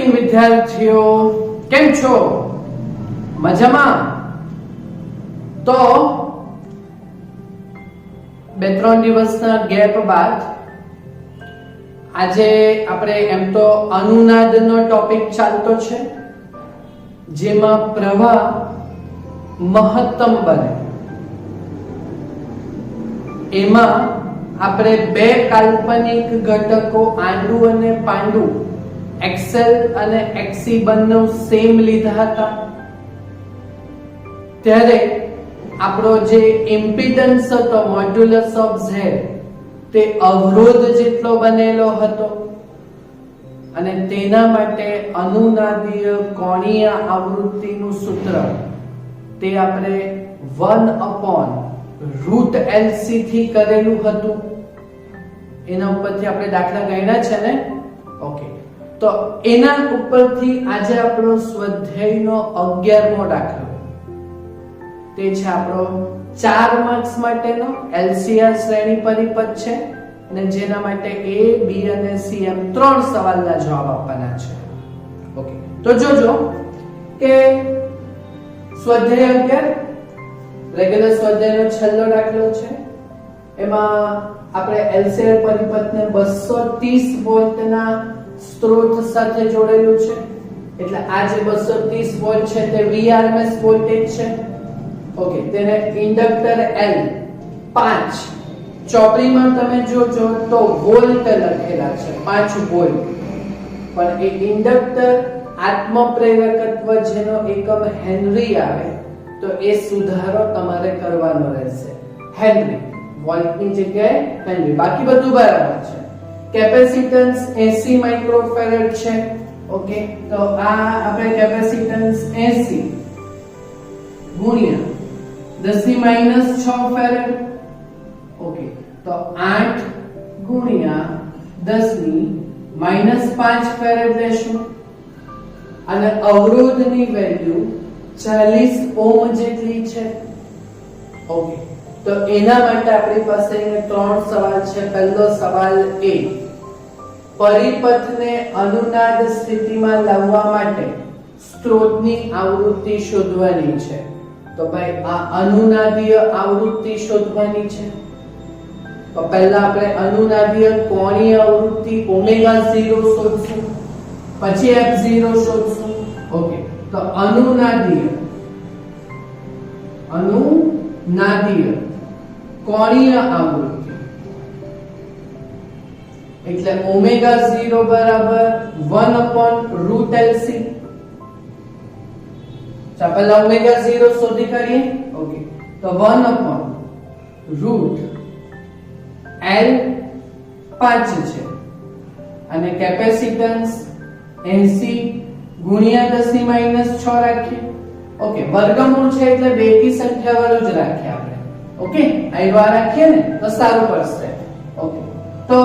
Morning વિદ્યાર્થીઓ, કેમ છો? મજામાં? તો 2-3 દિવસના ગેપ બાદ આજે આપણે એમ તો અનુનાદનો ટોપિક ચાલતો છે, જેમાં પ્રવાહ મહત્તમ બને. એમાં આપણે બે કાલ્પનિક ઘટકો આંડુ અને પાંડુ, એક્સેલ અને એક્સી બંને સેમ લીધા હતા. ત્યારે આપણો જે ઇમ્પિડન્સ હતો મોડ્યુલસ ઓફ ઝેડ તે અવરોધ જેટલો બનેલો હતો અને તેના માટે અનુનાદીય કોણીય આવૃત્તિનું સૂત્ર તે આપણે 1/√LC થી કરેલું હતું. એના ઉપરથી આપણે દાખલા ગણ્યા છે ને. ઓકે, તો એના ઉપરથી આજે આપણો સ્વાધ્યાયનો 11મો દાખલો તે છે આપણો 4 માર્ક્સ માટેનો LCR શ્રેણી પરિપથ છે અને જેના માટે A, B અને C એમ 3 સવાલના જવાબ આપવાના છે. ઓકે, તો જોજો કે સ્વાધ્યાય 11 રેગ્યુલર સ્વાધ્યાયનો છેલ્લો દાખલો છે. એમાં આપણે LCR પરિપથને 230 વોલ્ટના સ્ત્રોત સાથે જોડેલું છે. એટલે આ જે 230 વોલ્ટ છે તે VRMS વોલ્ટેજ છે. ઓકે, તેને ઇન્ડક્ટર L 5 ચોપડીમાં તમે જોજો તો વોલ્ટ લખેલા છે, 5 વોલ્ટ, પણ એ ઇન્ડક્ટર આત્મપ્રેરકત્વ જેનો એકમ હેનરી આવે તો એ સુધારો તમારે કરવાનો રહેશે. હેનરી વોલ્ટની જગ્યાએ હેનરી, બાકી બધું બરાબર છે. કેપેસિટન્સ 80 માઇક્રોફેરેડ છે. ઓકે, તો આ આપણે કેપેસિટન્સ 80 ગુણ્યા 10⁻6 ફેરેડ. ઓકે, તો 8 ગુણ્યા 10⁻5 ફેરેડ લેશું અને અવરોધની વેલ્યુ 40 ઓહ્મ જેટલી છે. ઓકે, તો એના માટે આપણી પાસે 3 સવાલ છે. પહેલો સવાલ એ, પરિપથને અનુનાદ સ્થિતિમાં લાવવા માટે સ્ત્રોતની આવૃત્તિ શોધવાની છે. તો ભાઈ આ અનુનાદીય આવૃત્તિ શોધવાની છે. તો પહેલા આપણે અનુનાદીય કોણીય આવૃત્તિ ω0 શોધશું, પછી f0 શોધશું. ઓકે, તો અનુનાદીય કોણીય આવૃત્તિ એટલે ω0 બરાબર 1/√LC. પહેલા ω0 શોધી કરીએ. ઓકે, તો 1/√L 5 છે અને કેપેસિટન્સ 80 ગુણ્યા 10⁻6 રાખીએ. ઓકે, વર્ગમૂળ છે એટલે બેકી સંખ્યા વાળું જ રાખીએ આપણે. ઓકે, આ રાખીએ ને તો સારું પડશે. ઓકે, તો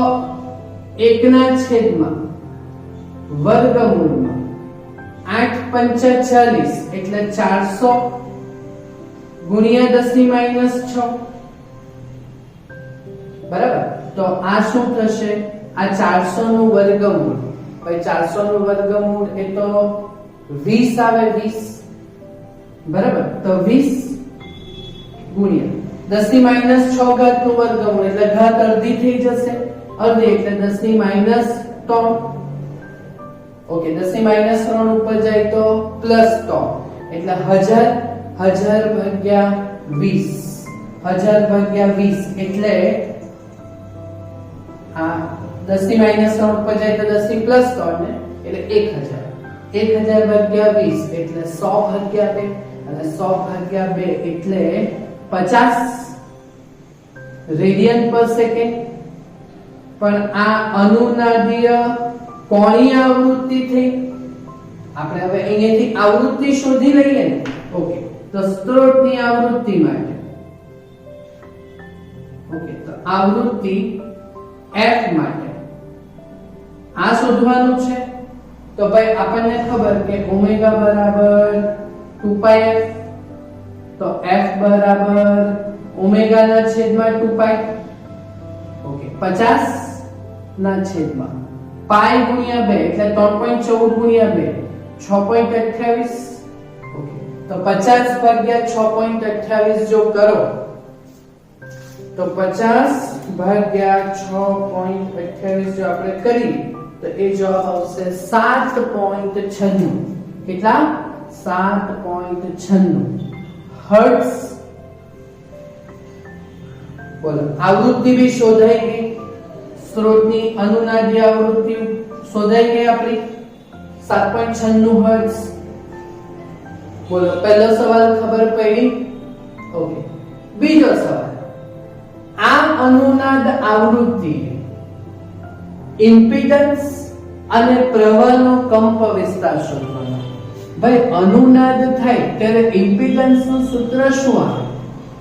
1/છેદમાં વર્ગમૂળમાં 8×5 = 40 એટલે 400 ગુણ્યા 10⁻6. બરાબર, તો આ શું થશે? આ 400 નું વર્ગમૂળ, ભાઈ 400 નું વર્ગમૂળ એ તો 20 આવે, 20. બરાબર, તો 20 ગુણ્યા 10⁻6 ઘાત નું વર્ગમૂળ એટલે ઘાત અડધી થઈ જશે. અડધી એટલે 10⁻3. ઓકે, 10⁻3 ઉપર જાય તો +3 એટલે 1000 ભાગ્યા 20 એટલે આ 10⁻3 ઉપર જાય તો 10 ની +3 ને એટલે 1000 ભાગ્યા 20 એટલે 100 ભાગ્યા 2 અને 100 ભાગ્યા 2 એટલે 50 રેડિયન પર સેકન્ડ. પણ આ અનુનાદીય કોણીય આવૃત્તિ થઈ. આપણે હવે અહીંયાથી આવૃત્તિ શોધી લઈએ ને. ઓકે, તો સ્ત્રોતની આવૃત્તિ માટે ઓકે, તો આવૃત્તિ f માટે આ શોધવાનું છે. તો ભાઈ આપણને ખબર કે ω બરાબર 2πf, તો f બરાબર ω ના છેદમાં 2π. ઓકે, 50 ના છેદમાં પાઈ ગુણ્યા 2 એટલે 3.14 ગુણ્યા 2 6.28. ઓકે, તો 50 ભાગ્યા 6.28 જો કરો તો 50 ભાગ્યા 6.28 જો આપણે કરીએ તો એ જવાબ આવશે 7.96. કેટલા? 7.96 હર્ટ્ઝ. બોલો, આવૃત્તિ भी શોધાઈ ગઈ, સ્ત્રોતની અનુનાદી આવૃત્તિ શોધાઈ ગઈ આપણી 7.96 હર્ટ્ઝ. બોલો, પહેલો સવાલ ખબર પડી? ઓકે, બીજો સવાલ, આ અનુનાદ આવૃત્તિ ઇમ્પિડન્સ અને પ્રવાહનો કંપ વિસ્તાર શોધવાનો. ભાઈ, અનુનાદ થાય ત્યારે ઇમ્પિડન્સ નું સૂત્ર શું આવે?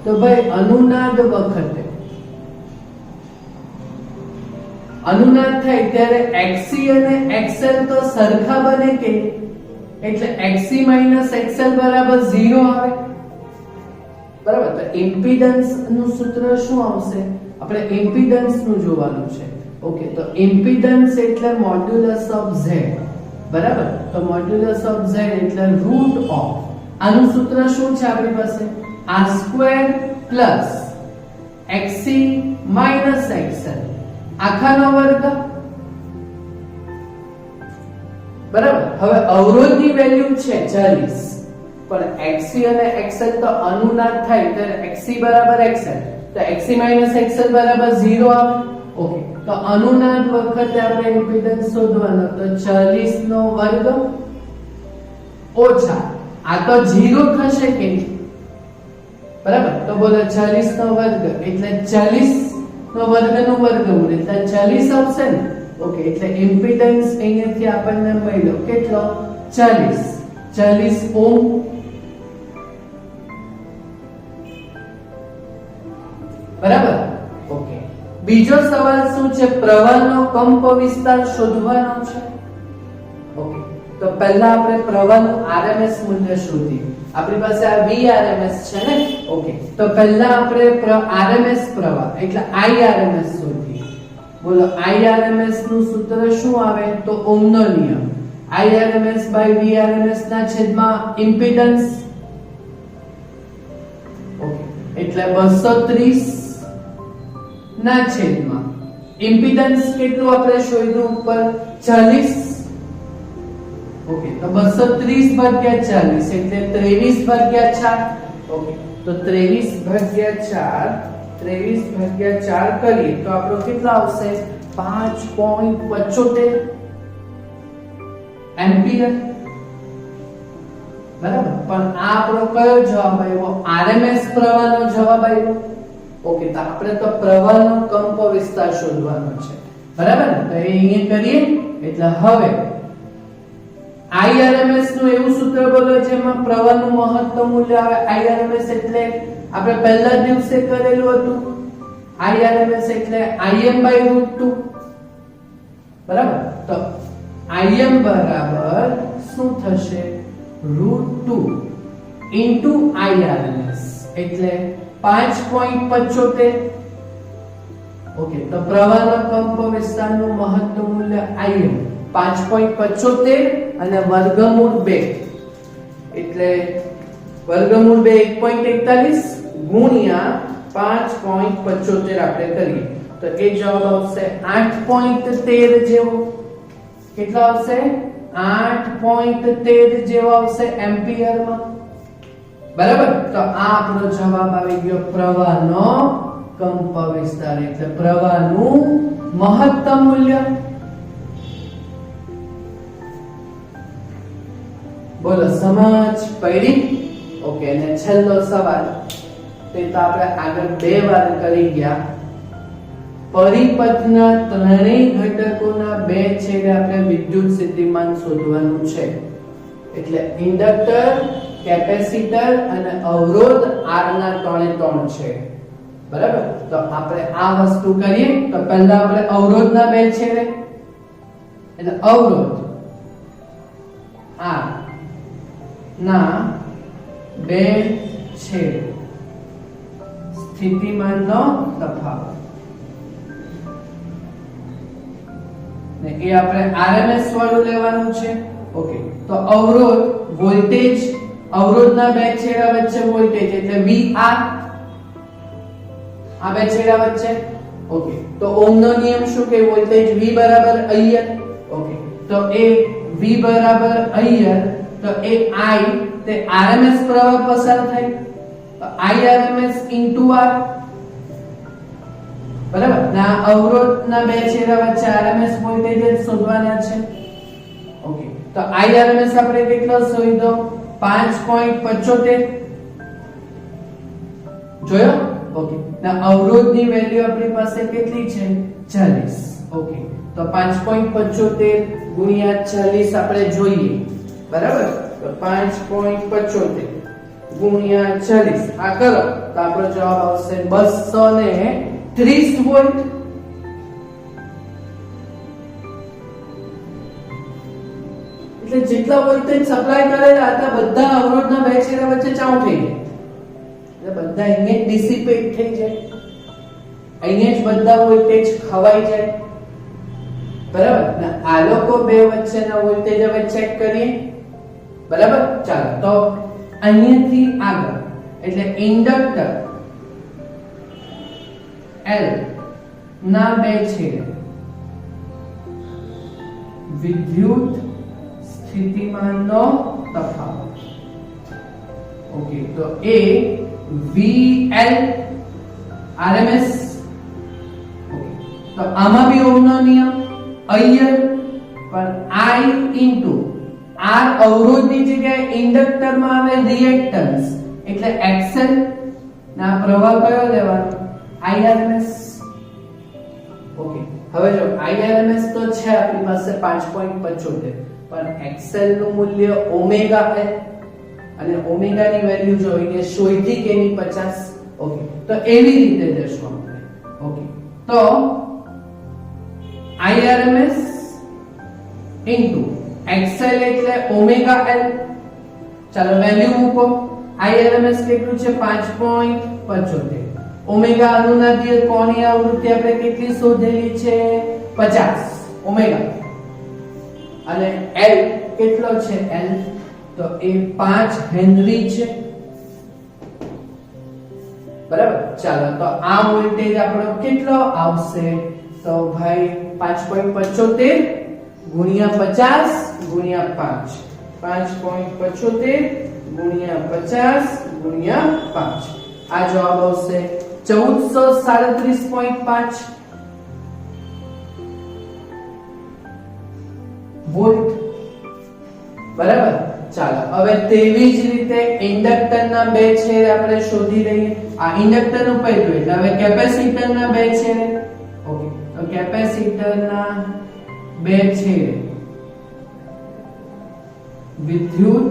તો ભાઈ, અનુનાદ વખતે અનુનાદ થાય ત્યારે XC અને XL તો સરખા બને કે, એટલે XC XL બરાબર 0 આવે. બરાબર, તો ઇમ્પિડન્સ નું સૂત્ર શું આવશે? આપણે ઇમ્પિડન્સ નું જોવાનું છે. ઓકે, તો ઇમ્પિડન્સ એટલે મોડ્યુલસ ઓફ Z. બરાબર, તો મોડ્યુલસ ઓફ Z એટલે રૂટ ઓફ, આનું સૂત્ર શું છે આપણી પાસે? R² plus XC minus XL આખાનો વર્ગ. બરાબર, હવે અવરોધની વેલ્યુ છે 40, પણ XC અને XL તો અનુનાદ થાય ત્યારે XC બરાબર XL, તો XC XL બરાબર 0 આવે. ઓકે, તો અનુનાદ વખતે આપણે ઇમ્પિડન્સ શોધવાનો, તો 40 નો વર્ગ ઓછા આ તો 0 થશે કે, બરાબર, તો બોલો 40 નો વર્ગ એટલે 40 નો વર્ગનું વર્ગમૂળ એટલે 40 આવશે ને. ઓકે, એટલે ઇમ્પિડન્સ અહીંયાથી આપણને મળ્યો કેટલો? 40 ઓહ્મ. બરાબર. ઓકે, બીજો સવાલ શું છે? પ્રવાહનો કંપ વિસ્તાર શોધવાનો છે. ઓકે, તો પહેલા આપણે પ્રવાહનું RMS મૂલ્ય શોધીએ. આપણી પાસે આ Vrms છે ને. ઓકે, તો પહેલા આપણે RMS પ્રવાહ એટલે Irms શોધીએ. બોલો, Irms નું સૂત્ર શું આવે? તો ઓહ્મનો નિયમ, Irms Vrms ના છેદમાં ઇમ્પિડન્સ. ઓકે, એટલે 230 ના છેદમાં ઇમ્પિડન્સ કેટલું આપણે શોધ્યું ઉપર? 40. ઓકે, તો 230 ભાગ્યા 40 એટલે 23 ભાગ્યા 4. ઓકે, તો 23 ભાગ્યા 4 કરીએ તો આપણો કેટલા આવશે? 5.75 એમ્પિયર. બરાબર, પણ આ આપણો કયો જવાબ આવ્યો? RMS પ્રવાહનો જવાબ આવ્યો. ઓકે, તો આપણે તો પ્રવાહનો કંપ વિસ્તાર શોધવાનો છે. બરાબર ને, તો એ અહીંયા કરીએ. એટલે હવે Irms નું એવું સૂત્ર બોલો જેમાં પ્રવાહનું મહત્તમ મૂલ્ય આવે. Irms એટલે આપણે પહેલા દિવસે કરેલું હતું. Irms એટલે Im/√2. બરાબર, તો Im બરાબર શું થશે? √2 ઇન્ટુ Irms એટલે 5.75. ઓકે, તો પ્રવાહનો કંપ વિસ્તારનું મહત્તમ મૂલ્ય Im 5.75 અને વર્ગમૂળ 2 એટલે વર્ગમૂળ 2 1.41 ગુણ્યા 5.75 આપણે કરીએ તો એ જવાબ આવશે 8.13 જેવો. કેટલો આવશે? 8.13 જેવો આવશે એમ્પિયરમાં. બરાબર, તો આ આપણો જવાબ આવી ગયો પ્રવાહનો કંપ વિસ્તાર એટલે પ્રવાહનું મહત્તમ મૂલ્ય. બોલો, સમજ પડી? ઓકે, અને છેલ્લો સવાલ તે તો આપણે આગળ 2 વાર કરી ગયા. પરિપથના ત્રણેય ઘટકોના 2 છેડે આપણે વિદ્યુત સ્થિતિમાન શોધવાનું છે. એટલે ઇન્ડક્ટર, કેપેસિટર અને અવરોધ R ના 3 છે. બરાબર, તો આપણે આ વસ્તુ કરીએ. તો પહેલા આપણે અવરોધના 2 છેડે એટલે અવરોધ R ના 2 છેડે સ્થિતિમાનનો તફાવત ને એ આપણે RMS વાળું લેવાનું છે. ઓકે, તો અવરોધ વોલ્ટેજ, અવરોધના બે છેડા વચ્ચે વોલ્ટેજ એટલે VR, આ બે છેડા વચ્ચે. ઓકે, તો ઓહમનો નિયમ શું કે વોલ્ટેજ V બરાબર IR. ઓકે, તો એ V બરાબર IR, તો એ I તે RMS પ્રવાહ પસાર થાય, તો IRMS R. બરાબર, ના અવરોધના બે છેડા વચ્ચે RMS વોલ્ટેજ શોધવાના છે. ઓકે, તો IRMS આપણે કેટલો શોધ્યો? 5.75 જોયો. ઓકે, ના અવરોધની વેલ્યુ આપણી પાસે કેટલી છે? 40. ઓકે, તો 5.75 ગુણ્યા 40 આપણે જોઈએ. બરાબર, તો 5.75 ગુણ્યા 40 આ કરો તો આપણો જવાબ આવશે 230 વોલ્ટ. એટલે જેટલા વોલ્ટેજ સપ્લાય કરેલા હતા બધા અવરોધના બે છેડા વચ્ચે ચાઉ થઈ જાય, એટલે બધા અહીંયા જ ડિસિપેટ થઈ જાય, અહીંયા જ બધા વોલ્ટેજ ખવાઈ જાય. બરાબર, ને આ લોકો બે વચ્ચેના વોલ્ટેજ હવે ચેક કરીએ. બરાબર, ચાલો તો અહીંયાથી આગળ એટલે ઇન્ડક્ટર L ના બે છેડે વિદ્યુત સ્થિતિમાનનો તફાવત. ઓકે, તો એ VL RMS. ઓકે, તો આમાં બી ઓહમનો નિયમ IR, પણ I ઇન્ટુ R અવરોધની જગ્યાએ ઇન્ડક્ટરમાં આવે રિએક્ટન્સ એટલે XL ના પ્રવાહ કયો લેવાનો? IRMS. ઓકે, હવે જો IRMS તો છે આપણી પાસે 5.75, પણ XL નું મૂલ્ય ઓમેગા L અને ઓમેગા ની વેલ્યુ જોઈને શોધી કે ની 50. ઓકે, તો એવી રીતે જશું આપણે. ઓકે, તો IRMS ઇન્ટુ XL એટલે ઓમેગા L. ચાલો વેલ્યુ મૂકો. IRMS કેટલું છે? 5.75. ઓમેગા અનુનાદીય કોણીય આવૃત્તિ આપણે કેટલી શોધેલી છે? 50 ઓમેગા. અને L કેટલો છે? L તો એ 5 હેનરી છે. બરાબર, ચાલો તો આ વોલ્ટેજ આપણો કેટલો આવશે? તો ભાઈ 5.75 ગુણ્યા 50 ગુણ્યા 5, 5.75 ગુણ્યા 50 ગુણ્યા 5, આ જવાબ આવશે 1437.5 વોલ્ટ. બરાબર, ચાલો હવે તેવી જ રીતે ઇન્ડક્ટરના બે છેડે આપણે શોધી લઈએ. આ ઇન્ડક્ટરનું પહેલું એટલે હવે કેપેસિટરના બે છેડે. ઓકે, તો કેપેસિટરના બે છેડે વિદ્યુત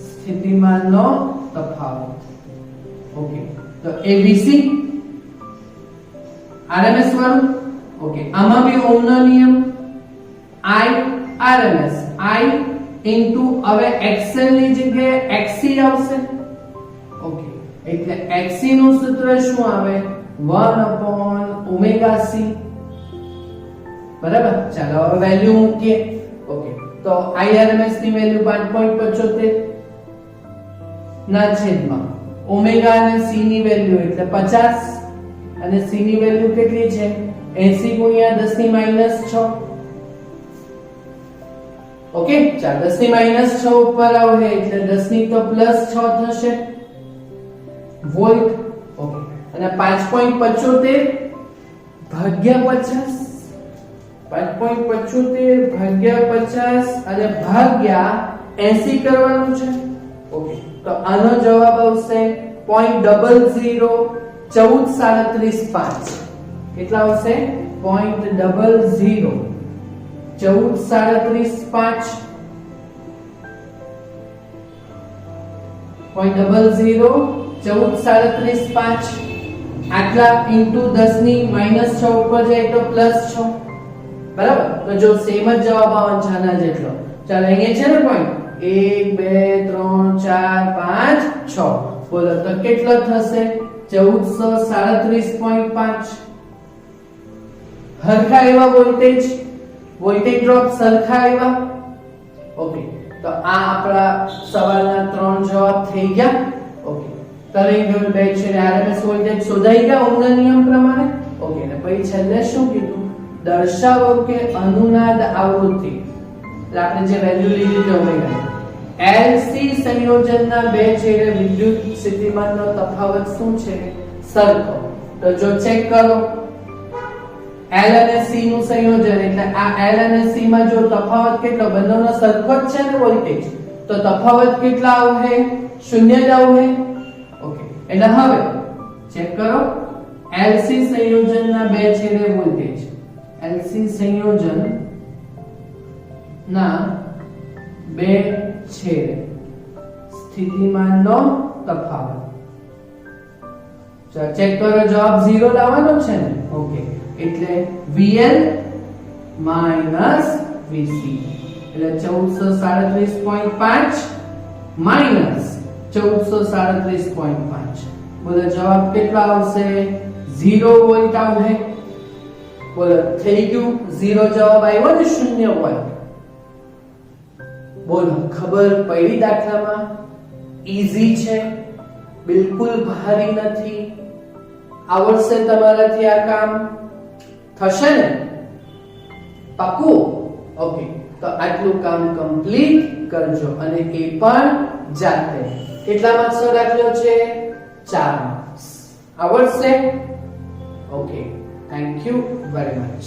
સ્થિતિમાનનો તફાવત. ઓકે, તો ABC RMS વાળું. ઓકે, આમાં બી ઓહમનો નિયમ I RMS I ઇન્ટુ હવે XL ની જગ્યાએ XC આવશે. ઓકે, એટલે XC નું સૂત્ર શું આવે? 1/ωc. બરાબર, ચાલો હવે વેલ્યુ મૂકીએ. ઓકે, તો IRMS ની વેલ્યુ 5.75 ના છેદમાં ઓમેગા અને C ની વેલ્યુ એટલે 50 અને C ની વેલ્યુ કેટલી છે? 80 ગુણ્યા 10 ની -6. ઓકે, ચાલો 10 ની -6 ઉપર આવે એટલે 10 ની તો +6 થશે વોલ્ટ. ઓકે, અને 5.75 ભાગ્યા 50, 5.75 ભાગ્યા 50 અને ભાગ્યા 80 કરવાનું છે. ઓકે, તો આનો જવાબ આવશે 0.001437.5. કેટલા આવશે? 0.001437.5. 0.001437.5 આટલા ઇન્ટુ 10 ની -6 ઉપર જાય તો +6. બરાબર, તો જો સેમ જ જવાબ આવવાનો છે આના જેટલો. ચાલો અહીંયા છે ને પોઈન્ટ 1 2 3 4 5 6. બોલો તો કેટલો થશે? 1437.5. હરખા એવા વોલ્ટેજ વોલ્ટેજ ડ્રોપ સરખા આવ્યા. ઓકે, તો આ આપણા સવાલના 3 જવાબ થઈ ગયા. ઓકે, તરંગનો બે છેડે RMS વોલ્ટેજ શોધાઈ ગયા ઓહ્મના નિયમ પ્રમાણે. ઓકે, અને પછી છેલ્લે શું કીધું? દર્શાવો કે અનુનાદ આવૃત્તિ, એટલે આપણે જે વેલ્યુ લીધી તે ઓમેગા, LC સંયોજનના બે છેડે વિદ્યુત સ્થિતિમાનનો તફાવત શું છે? સરખો. તો જો ચેક કરો, L અને C નું સંયોજન એટલે આ L અને C માં જો તફાવત કેટલો? બંનેનો સરખો જ છે ને વોલ્ટેજ, તો તફાવત કેટલા આવશે? 0 જ આવશે. ઓકે, એટલે હવે ચેક કરો, LC સંયોજનના બે છેડે વોલ્ટેજ, LC સંયોજન ના બે છેડે સ્થિતિમાનનો તફાવત. ચેક કરો, જવાબ 0 લાવવાનો છે ને. ઓકે, એટલે VL VC એટલે 1437.5 1437.5. બોલો જવાબ કેટલો આવશે? 0 વોલ્ટ આવશે. બોલો થઈ ગયું? 0 જવાબ આવ્યો ને, 0 વોલ્ટ. બોલો ખબર પડી દાખલામાં? ઈઝી છે, બિલકુલ ભારી નથી. આવડશે તમારાથી આ કામ? થશે ને? પાકું? ઓકે, તો આટલું કામ કમ્પ્લીટ કરજો, અને એ પણ જાતે. કેટલા માર્ક્સનો દાખલો છે? 4 માર્ક્સ. આવડશે? Okay, thank you very much.